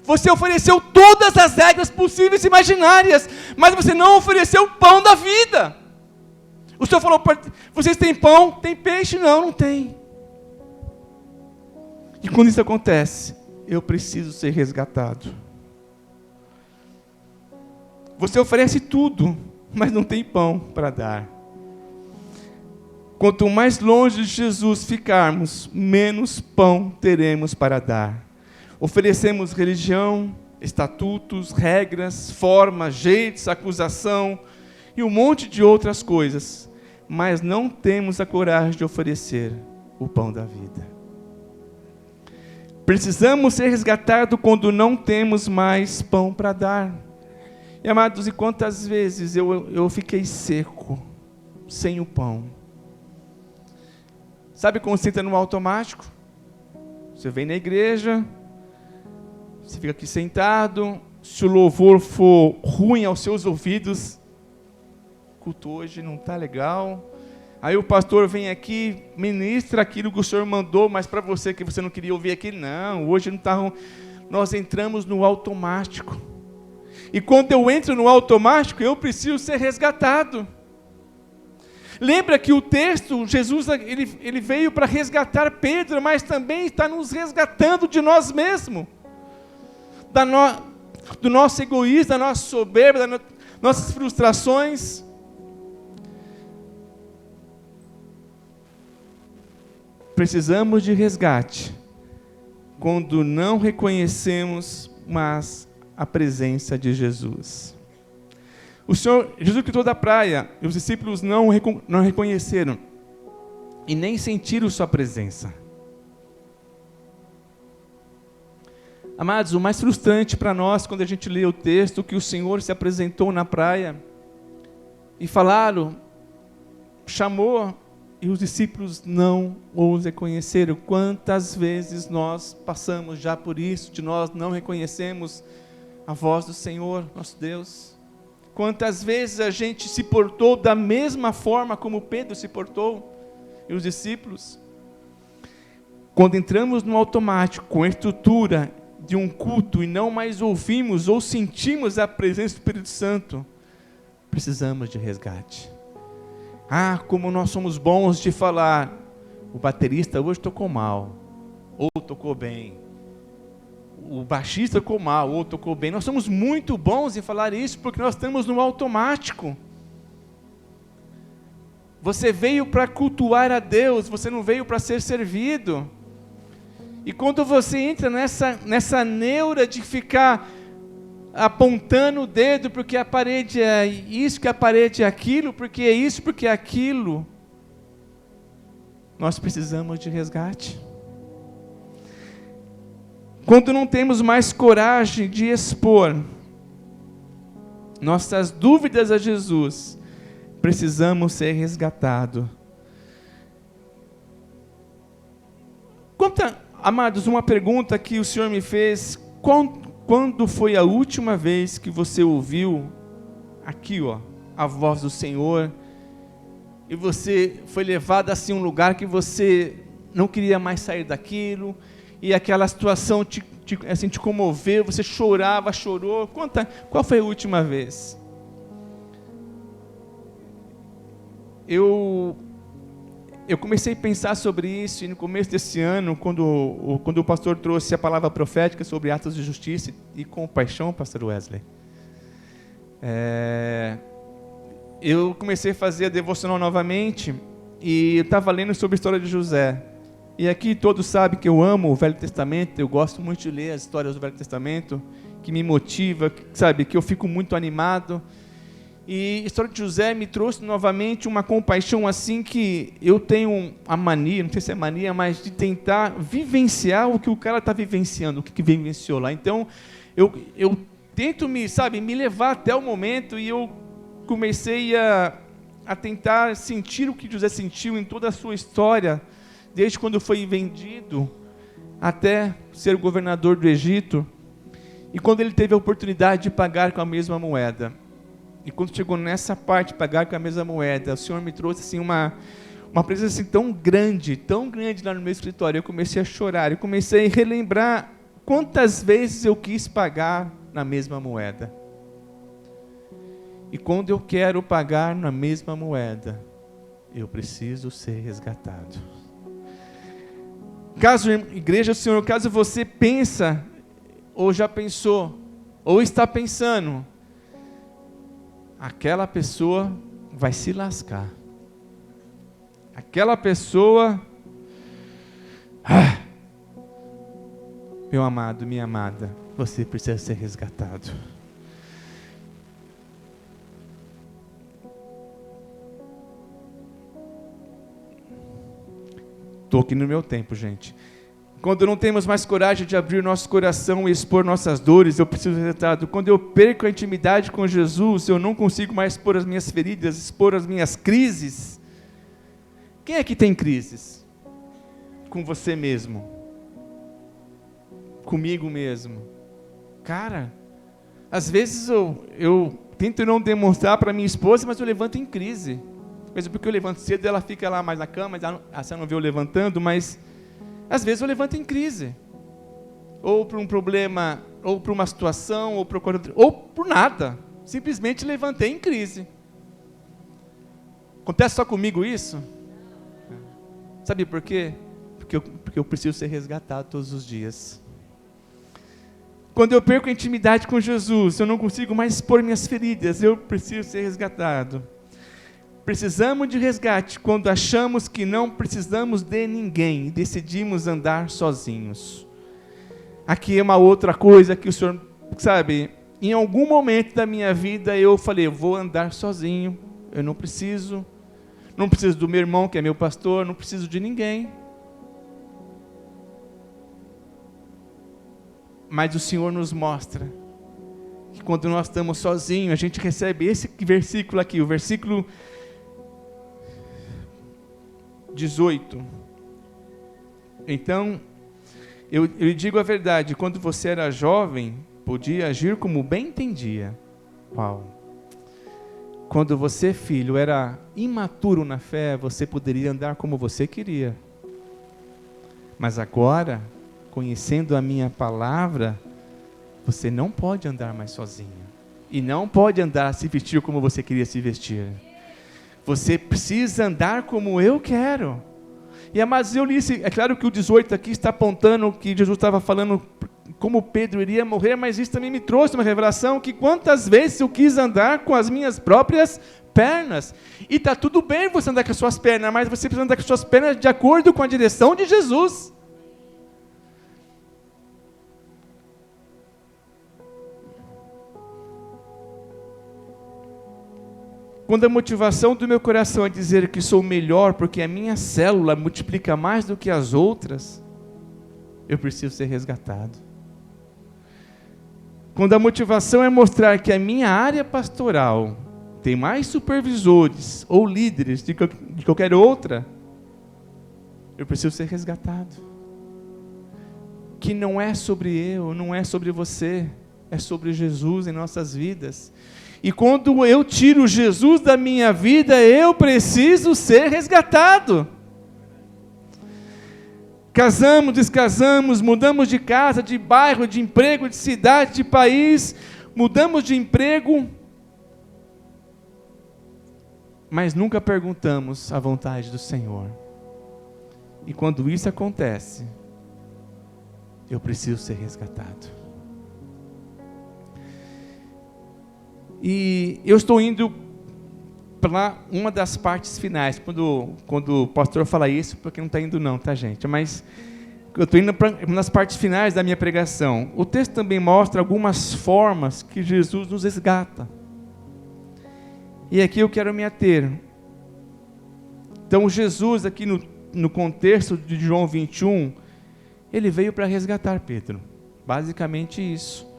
Você ofereceu todas as regras possíveis e imaginárias, mas você não ofereceu o pão da vida. O Senhor falou: vocês têm pão? Tem peixe? Não, não tem. E quando isso acontece, eu preciso ser resgatado. Você oferece tudo, mas não tem pão para dar. Quanto mais longe de Jesus ficarmos, menos pão teremos para dar. Oferecemos religião, estatutos, regras, formas, jeitos, acusação e um monte de outras coisas, mas não temos a coragem de oferecer o pão da vida. Precisamos ser resgatados quando não temos mais pão para dar. E, amados, e quantas vezes eu fiquei seco, sem o pão. Sabe quando você entra no automático? Você vem na igreja, você fica aqui sentado, se o louvor for ruim aos seus ouvidos, o culto hoje não está legal. Aí o pastor vem aqui, ministra aquilo que o Senhor mandou, mas para você que você não queria ouvir aquilo, não, hoje não está ruim. Nós entramos no automático. E quando eu entro no automático, eu preciso ser resgatado. Lembra que o texto, Jesus ele veio para resgatar Pedro, mas também está nos resgatando de nós mesmos. Do nosso egoísmo, da nossa soberba, das nossas frustrações. Precisamos de resgate quando não reconhecemos mais a presença de Jesus. O Senhor, Jesus gritou da praia, e os discípulos não reconheceram, e nem sentiram sua presença. Amados, o mais frustrante para nós, quando a gente lê o texto, que o Senhor se apresentou na praia, e falaram, chamou, e os discípulos não o reconheceram. Quantas vezes nós passamos já por isso, de nós não reconhecemos a voz do Senhor, nosso Deus? Quantas vezes a gente se portou da mesma forma como Pedro se portou, e os discípulos? Quando entramos no automático, com a estrutura de um culto, e não mais ouvimos ou sentimos a presença do Espírito Santo, precisamos de resgate. Como nós somos bons de falar, o baterista hoje tocou mal, ou tocou bem. O baixista tocou mal, ou tocou bem. Nós somos muito bons em falar isso, porque nós estamos no automático. Você veio para cultuar a Deus, você não veio para ser servido. E quando você entra nessa neura de ficar apontando o dedo, porque a parede é isso, que a parede é aquilo, porque é isso, porque é aquilo, nós precisamos de resgate. Quando não temos mais coragem de expor nossas dúvidas a Jesus, precisamos ser resgatados. Amados, uma pergunta que o Senhor me fez: quando foi a última vez que você ouviu aqui, a voz do Senhor, e você foi levado assim a um lugar que você não queria mais sair daquilo, e aquela situação te comoveu, você chorou? Qual foi a última vez? Eu comecei a pensar sobre isso, e no começo desse ano, quando o pastor trouxe a palavra profética sobre atos de justiça e compaixão, pastor Wesley, eu comecei a fazer a devocional novamente, e eu estava lendo sobre a história de José. E aqui todos sabem que eu amo o Velho Testamento, eu gosto muito de ler as histórias do Velho Testamento, que me motiva, que eu fico muito animado. E a história de José me trouxe novamente uma compaixão assim, que eu tenho a mania, não sei se é mania, mas de tentar vivenciar o que o cara está vivenciando, o que vivenciou lá. Então, eu tento me levar até o momento, e eu comecei a tentar sentir o que José sentiu em toda a sua história, desde quando foi vendido até ser governador do Egito, e quando ele teve a oportunidade de pagar com a mesma moeda. E quando chegou nessa parte, pagar com a mesma moeda, o Senhor me trouxe assim, uma presença assim, tão grande lá no meu escritório. Eu comecei a chorar, eu comecei a relembrar quantas vezes eu quis pagar na mesma moeda. E quando eu quero pagar na mesma moeda, eu preciso ser resgatado. Caso, igreja do Senhor, caso você pensa, ou já pensou, ou está pensando, aquela pessoa vai se lascar. Aquela pessoa, meu amado, minha amada, você precisa ser resgatado. Estou aqui no meu tempo, gente. Quando não temos mais coragem de abrir nosso coração e expor nossas dores, eu preciso ser resgatado. Quando eu perco a intimidade com Jesus, eu não consigo mais expor as minhas feridas, expor as minhas crises. Quem é que tem crises? Com você mesmo. Comigo mesmo. Cara, às vezes eu tento não demonstrar para minha esposa, mas eu levanto em crise. Mesmo porque eu levanto cedo, ela fica lá mais na cama, você não vê eu levantando, mas às vezes eu levanto em crise. Ou por um problema, ou por uma situação, ou por nada. Simplesmente levantei em crise. Acontece só comigo isso? Sabe por quê? Porque eu preciso ser resgatado todos os dias. Quando eu perco a intimidade com Jesus, eu não consigo mais expor minhas feridas, eu preciso ser resgatado. Precisamos de resgate quando achamos que não precisamos de ninguém e decidimos andar sozinhos. Aqui é uma outra coisa que o Senhor, em algum momento da minha vida eu falei, eu vou andar sozinho, eu não preciso do meu irmão que é meu pastor, não preciso de ninguém. Mas o Senhor nos mostra que quando nós estamos sozinhos, a gente recebe esse versículo aqui, o versículo 18. Então, eu lhe digo a verdade, quando você era jovem, podia agir como bem entendia. Uau! Quando você, filho, era imaturo na fé, você poderia andar como você queria. Mas agora, conhecendo a minha palavra, você não pode andar mais sozinho. E não pode andar, se vestir como você queria se vestir. Você precisa andar como eu quero. Mas eu li, é claro que o 18 aqui está apontando que Jesus estava falando como Pedro iria morrer, mas isso também me trouxe uma revelação que quantas vezes eu quis andar com as minhas próprias pernas. E está tudo bem você andar com as suas pernas, mas você precisa andar com as suas pernas de acordo com a direção de Jesus. Quando a motivação do meu coração é dizer que sou melhor porque a minha célula multiplica mais do que as outras, eu preciso ser resgatado. Quando a motivação é mostrar que a minha área pastoral tem mais supervisores ou líderes de qualquer outra, eu preciso ser resgatado. Que não é sobre eu, não é sobre você, é sobre Jesus em nossas vidas. E quando eu tiro Jesus da minha vida, eu preciso ser resgatado. Casamos, descasamos, mudamos de casa, de bairro, de emprego, de cidade, de país, mudamos de emprego, mas nunca perguntamos a vontade do Senhor. E quando isso acontece, eu preciso ser resgatado. E eu estou indo para uma das partes finais, quando o pastor fala isso, porque não está indo não, tá gente? Mas eu estou indo para nas partes finais da minha pregação. O texto também mostra algumas formas que Jesus nos resgata. E aqui eu quero me ater. Então Jesus aqui no contexto de João 21, ele veio para resgatar Pedro. Basicamente isso.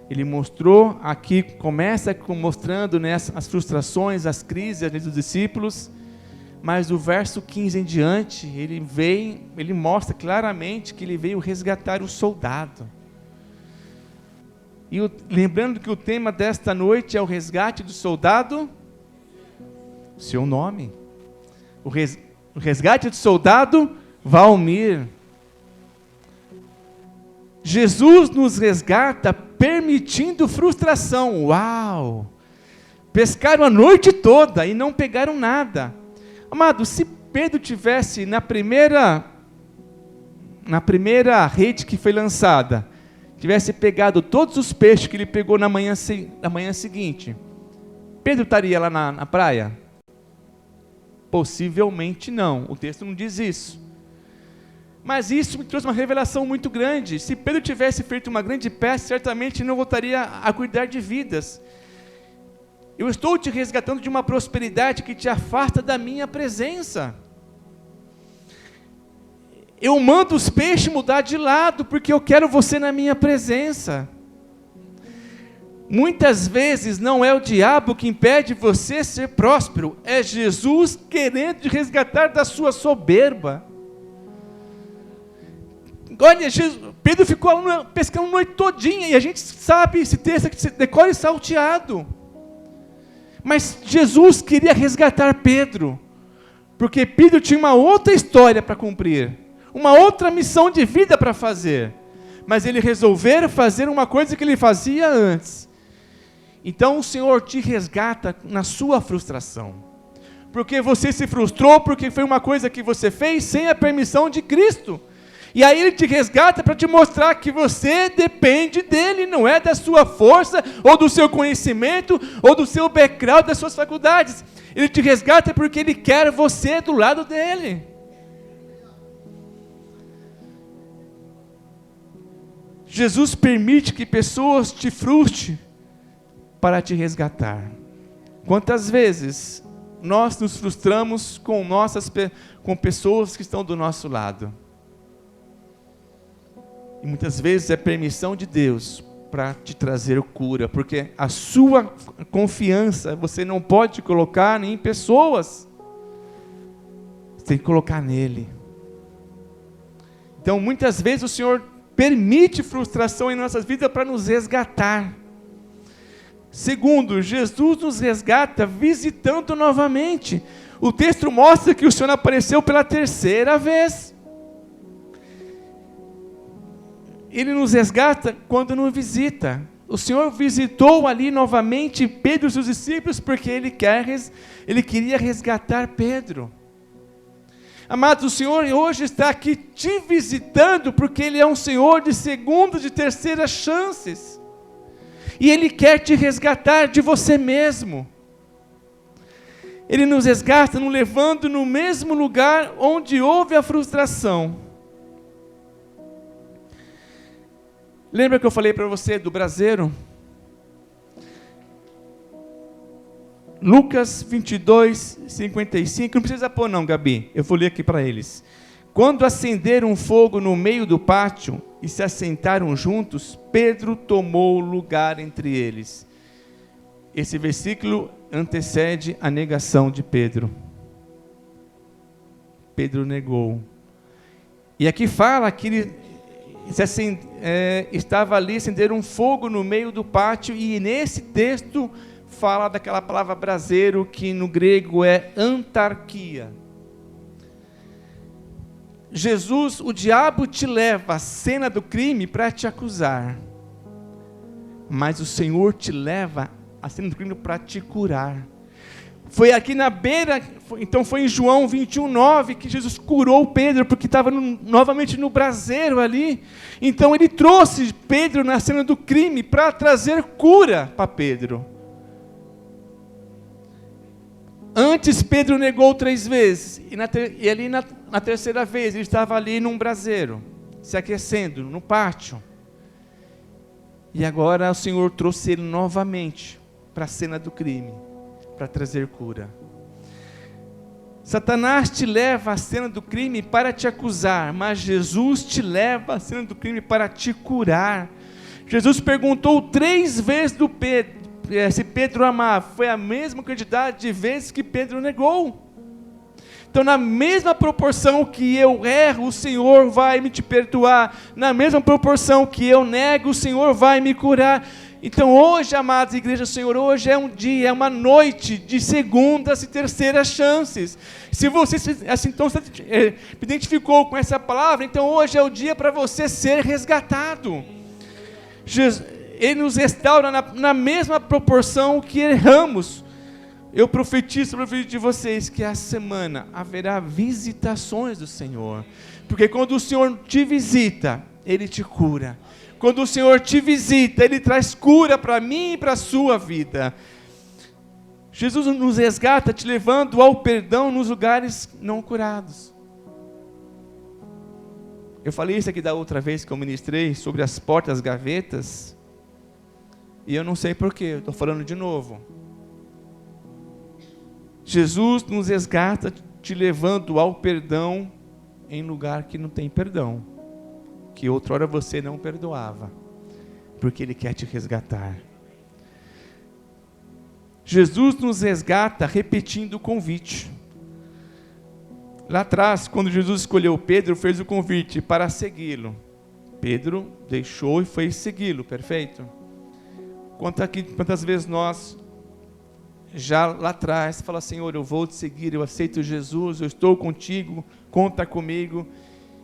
Ele mostrou aqui, começa mostrando, né, as frustrações, as crises dos discípulos, mas do verso 15 em diante, ele mostra claramente que ele veio resgatar o soldado. E lembrando que o tema desta noite é o resgate do soldado, seu nome. O resgate do soldado Valmir. Jesus nos resgata permitindo frustração. Uau! Pescaram a noite toda e não pegaram nada. Amado, se Pedro tivesse na primeira rede que foi lançada, tivesse pegado todos os peixes que ele pegou na manhã seguinte, Pedro estaria lá na praia? Possivelmente não, o texto não diz isso. Mas isso me trouxe uma revelação muito grande. Se Pedro tivesse feito uma grande pesca, certamente não voltaria a cuidar de vidas. Eu estou te resgatando de uma prosperidade que te afasta da minha presença. Eu mando os peixes mudar de lado, porque eu quero você na minha presença. Muitas vezes não é o diabo que impede você ser próspero, é Jesus querendo te resgatar da sua soberba. Olha, Pedro ficou pescando a noite todinha, e a gente sabe esse texto que decora e salteado. Mas Jesus queria resgatar Pedro, porque Pedro tinha uma outra história para cumprir, uma outra missão de vida para fazer, mas ele resolveu fazer uma coisa que ele fazia antes. Então o Senhor te resgata na sua frustração, porque você se frustrou, porque foi uma coisa que você fez sem a permissão de Cristo. E aí ele te resgata para te mostrar que você depende dele, não é da sua força, ou do seu conhecimento, ou do seu background, das suas faculdades. Ele te resgata porque ele quer você do lado dele. Jesus permite que pessoas te frustrem para te resgatar. Quantas vezes nós nos frustramos com pessoas que estão do nosso lado? E muitas vezes é permissão de Deus para te trazer cura, porque a sua confiança você não pode colocar em pessoas, você tem que colocar nele. Então muitas vezes o Senhor permite frustração em nossas vidas para nos resgatar. Segundo, Jesus nos resgata visitando novamente. O texto mostra que o Senhor apareceu pela terceira vez. Ele nos resgata quando nos visita. O Senhor visitou ali novamente Pedro e seus discípulos, porque Ele queria resgatar Pedro. Amados, o Senhor hoje está aqui te visitando, porque Ele é um Senhor de segunda, de terceira chances. E Ele quer te resgatar de você mesmo. Ele nos resgata, nos levando no mesmo lugar onde houve a frustração. Lembra que eu falei para você do braseiro? Lucas 22, 55, não precisa pôr não, Gabi, eu vou ler aqui para eles. Quando acenderam um fogo no meio do pátio e se assentaram juntos, Pedro tomou lugar entre eles. Esse versículo antecede a negação de Pedro. Pedro negou. E aqui fala que ele estava ali acendendo um fogo no meio do pátio, e nesse texto fala daquela palavra braseiro, que no grego é antarquia. Jesus, o diabo te leva à cena do crime para te acusar, mas o Senhor te leva à cena do crime para te curar. Foi aqui na beira, então foi em João 21:9 que Jesus curou Pedro, porque estava novamente no braseiro ali. Então ele trouxe Pedro na cena do crime para trazer cura para Pedro. Antes Pedro negou 3 vezes, e ali na terceira vez ele estava ali num braseiro, se aquecendo no pátio. E agora o Senhor trouxe ele novamente para a cena do crime, para trazer cura. Satanás te leva à cena do crime para te acusar, mas Jesus te leva à cena do crime para te curar. Jesus perguntou 3 vezes se Pedro amava. Foi a mesma quantidade de vezes que Pedro negou. Então, na mesma proporção que eu erro, o Senhor vai me te perdoar. Na mesma proporção que eu nego, o Senhor vai me curar. Então hoje, amados, igreja do Senhor, hoje é um dia, é uma noite de segundas e terceiras chances. Se você então, se identificou com essa palavra, então hoje é o dia para você ser resgatado. Ele nos restaura na mesma proporção que erramos. Eu profetizo sobre a vida de vocês que essa semana haverá visitações do Senhor. Porque quando o Senhor te visita, Ele te cura. Quando o Senhor te visita, Ele traz cura para mim e para a sua vida. Jesus nos resgata, te levando ao perdão nos lugares não curados. Eu falei isso aqui da outra vez que eu ministrei sobre as portas gavetas, e eu não sei porquê, eu estou falando de novo. Jesus nos resgata, te levando ao perdão em lugar que não tem perdão, que outrora você não perdoava, porque Ele quer te resgatar. Jesus nos resgata repetindo o convite. Lá atrás, quando Jesus escolheu Pedro, fez o convite para segui-lo. Pedro deixou e foi segui-lo, perfeito? Quantas vezes nós, já lá atrás, fala: Senhor, eu vou te seguir, eu aceito Jesus, eu estou contigo, conta comigo.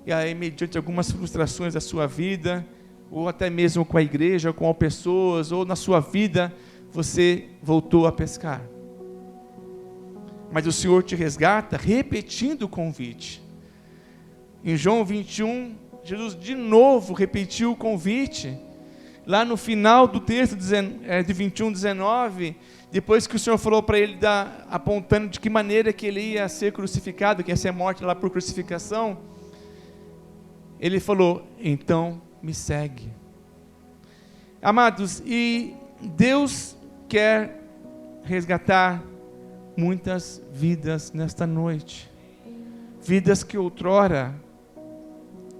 E aí, mediante algumas frustrações da sua vida, ou até mesmo com a igreja, ou com pessoas, ou na sua vida, você voltou a pescar. Mas o Senhor te resgata repetindo o convite. Em João 21, Jesus de novo repetiu o convite. Lá no final do texto de 21:19, depois que o Senhor falou para ele, apontando de que maneira que ele ia ser crucificado, que ia ser morto lá por crucificação, Ele falou: então me segue. Amados, e Deus quer resgatar muitas vidas nesta noite. Vidas que outrora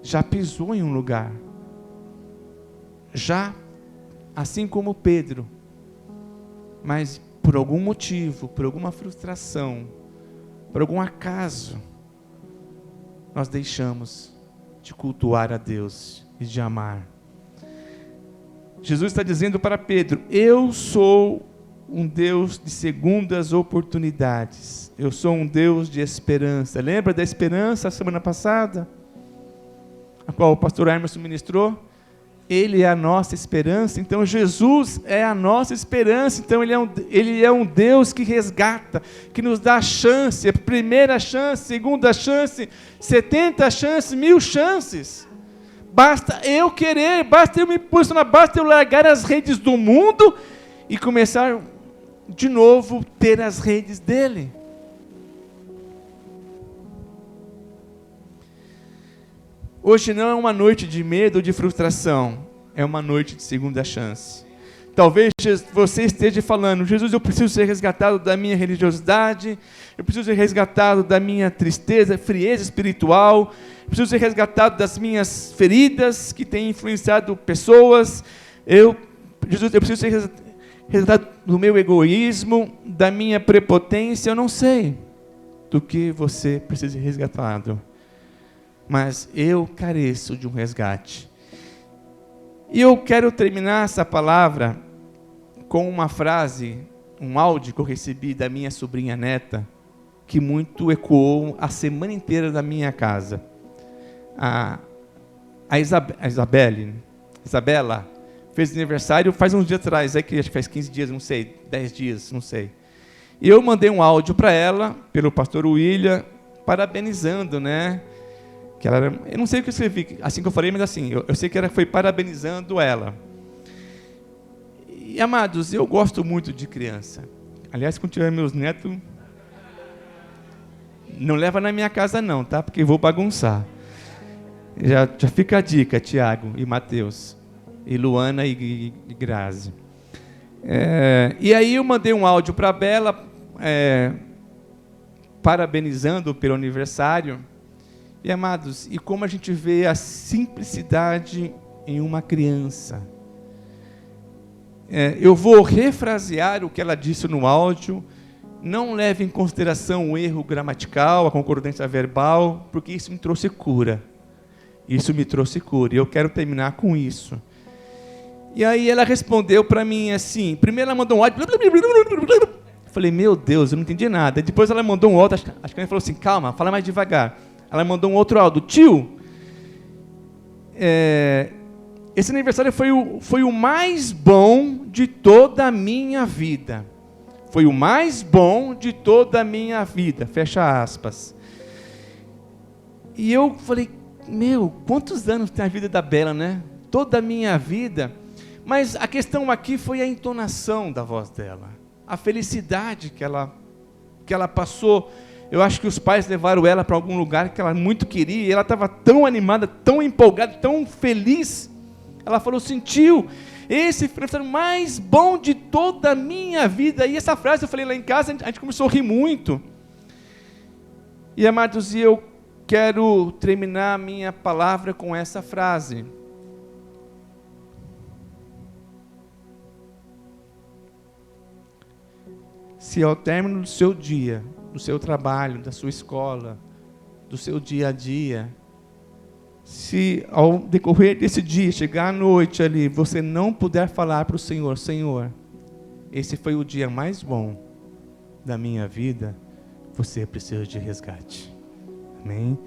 já pisou em um lugar. Já, assim como Pedro. Mas por algum motivo, por alguma frustração, por algum acaso, nós deixamos de cultuar a Deus e de amar. Jesus está dizendo para Pedro: eu sou um Deus de segundas oportunidades. Eu sou um Deus de esperança. Lembra da esperança a semana passada? A qual o pastor Emerson ministrou? Ele é a nossa esperança. Então Jesus é a nossa esperança. Então Ele é um Deus que resgata, que nos dá chance, primeira chance, segunda chance, 70 chances, 1000 chances. Basta eu querer, basta eu me posicionar, basta eu largar as redes do mundo e começar de novo ter as redes dele. Hoje não é uma noite de medo ou de frustração, é uma noite de segunda chance. Talvez você esteja falando: Jesus, eu preciso ser resgatado da minha religiosidade, eu preciso ser resgatado da minha tristeza, frieza espiritual, eu preciso ser resgatado das minhas feridas que têm influenciado pessoas. Jesus, eu preciso ser resgatado. resgatado do meu egoísmo, da minha prepotência, eu não sei do que você precisa ser resgatado. Mas eu careço de um resgate. E eu quero terminar essa palavra com uma frase, um áudio que eu recebi da minha sobrinha neta, que muito ecoou a semana inteira da minha casa. A Isabela, fez aniversário faz uns dias atrás, que acho que faz 15 dias, não sei, 10 dias, não sei. E eu mandei um áudio para ela, pelo pastor William, parabenizando, né? Que ela, eu não sei o que eu escrevi, assim que eu falei, mas assim, eu sei que ela foi parabenizando ela. E, amados, eu gosto muito de criança. Aliás, quando tiver meus netos, não leva na minha casa não, tá? Porque eu vou bagunçar. Já fica a dica, Tiago e Mateus, e Luana e Grazi. E aí eu mandei um áudio para a Bela, parabenizando pelo aniversário. E, amados, e como a gente vê a simplicidade em uma criança. Eu vou refrasear o que ela disse no áudio. Não leve em consideração o erro gramatical, a concordância verbal, porque isso me trouxe cura. Isso me trouxe cura, e eu quero terminar com isso. E aí ela respondeu para mim assim, primeiro ela mandou um áudio, eu falei, meu Deus, eu não entendi nada. Depois ela mandou um outro, acho que ela falou assim, calma, fala mais devagar. Ela mandou um outro áudio, tio, esse aniversário foi o mais bom de toda a minha vida. Foi o mais bom de toda a minha vida, fecha aspas. E eu falei, meu, quantos anos tem a vida da Bela, né? Toda a minha vida. Mas a questão aqui foi a entonação da voz dela, a felicidade que ela passou. Eu acho que os pais levaram ela para algum lugar que ela muito queria, e ela estava tão animada, tão empolgada, tão feliz. Ela falou, sentiu, esse foi o mais bom de toda a minha vida. E essa frase eu falei lá em casa, a gente começou a rir muito. E, amados, eu quero terminar a minha palavra com essa frase. Se ao término do seu dia, do seu trabalho, da sua escola, do seu dia a dia, se ao decorrer desse dia, chegar à noite ali, você não puder falar para o Senhor, Senhor, esse foi o dia mais bom da minha vida, você precisa de resgate. Amém?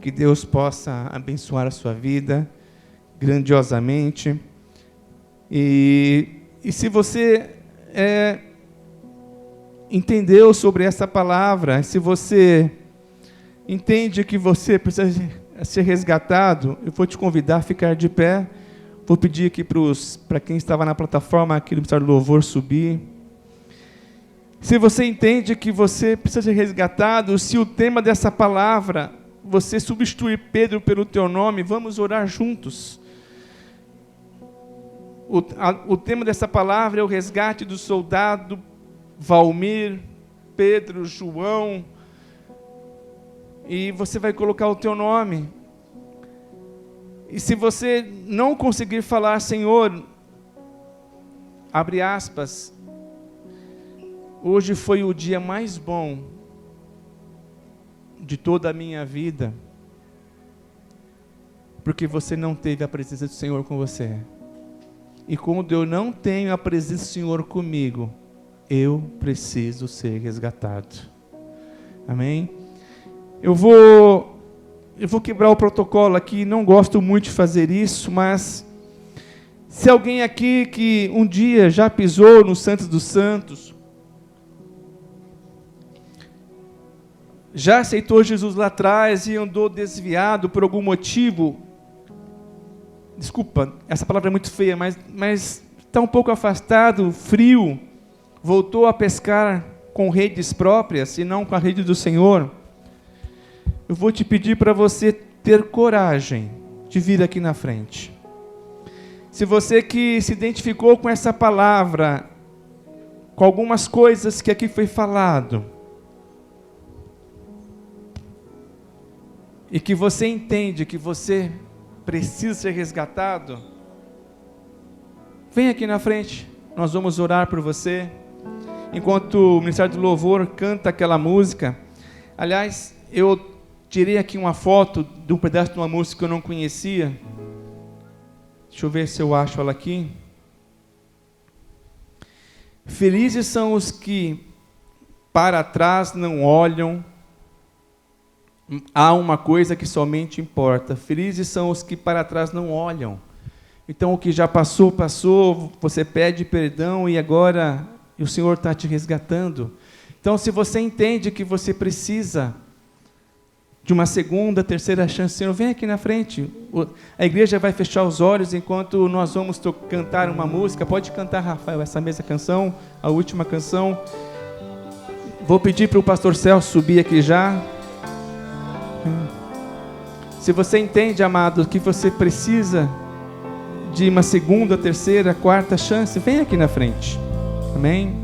Que Deus possa abençoar a sua vida grandiosamente. E se você entendeu sobre essa palavra, se você entende que você precisa ser resgatado, eu vou te convidar a ficar de pé. Vou pedir aqui para quem estava na plataforma aqui do Ministério do Louvor subir. Se você entende que você precisa ser resgatado, se o tema dessa palavra, você substituir Pedro pelo teu nome, vamos orar juntos. O tema dessa palavra é o resgate do soldado Valmir, Pedro, João, e você vai colocar o teu nome. E se você não conseguir falar, Senhor, abre aspas, hoje foi o dia mais bom de toda a minha vida, porque você não teve a presença do Senhor com você. E quando eu não tenho a presença do Senhor comigo, eu preciso ser resgatado. Amém? Eu vou quebrar o protocolo aqui, não gosto muito de fazer isso, mas se alguém aqui que um dia já pisou no Santos dos Santos, já aceitou Jesus lá atrás e andou desviado por algum motivo, desculpa, essa palavra é muito feia, mas está um pouco afastado, frio, voltou a pescar com redes próprias e não com a rede do Senhor, eu vou te pedir para você ter coragem de vir aqui na frente. Se você que se identificou com essa palavra, com algumas coisas que aqui foi falado, e que você entende que você precisa ser resgatado, vem aqui na frente. nós vamos orar por você. Enquanto o Ministério do Louvor canta aquela música, aliás, eu tirei aqui uma foto de um pedaço de uma música que eu não conhecia. Deixa eu ver se eu acho ela aqui. Felizes são os que para trás não olham. Há uma coisa que somente importa. Felizes são os que para trás não olham. Então o que já passou, passou. Você pede perdão e agora o Senhor está te resgatando. Então, se você entende que você precisa de uma segunda, terceira chance, Senhor, vem aqui na frente. A igreja vai fechar os olhos enquanto nós vamos cantar uma música. Pode cantar, Rafael, essa mesma canção, a última canção. Vou pedir para o pastor Celso subir aqui já. Se você entende, amado, que você precisa de uma segunda, terceira, quarta chance, vem aqui na frente. Amém?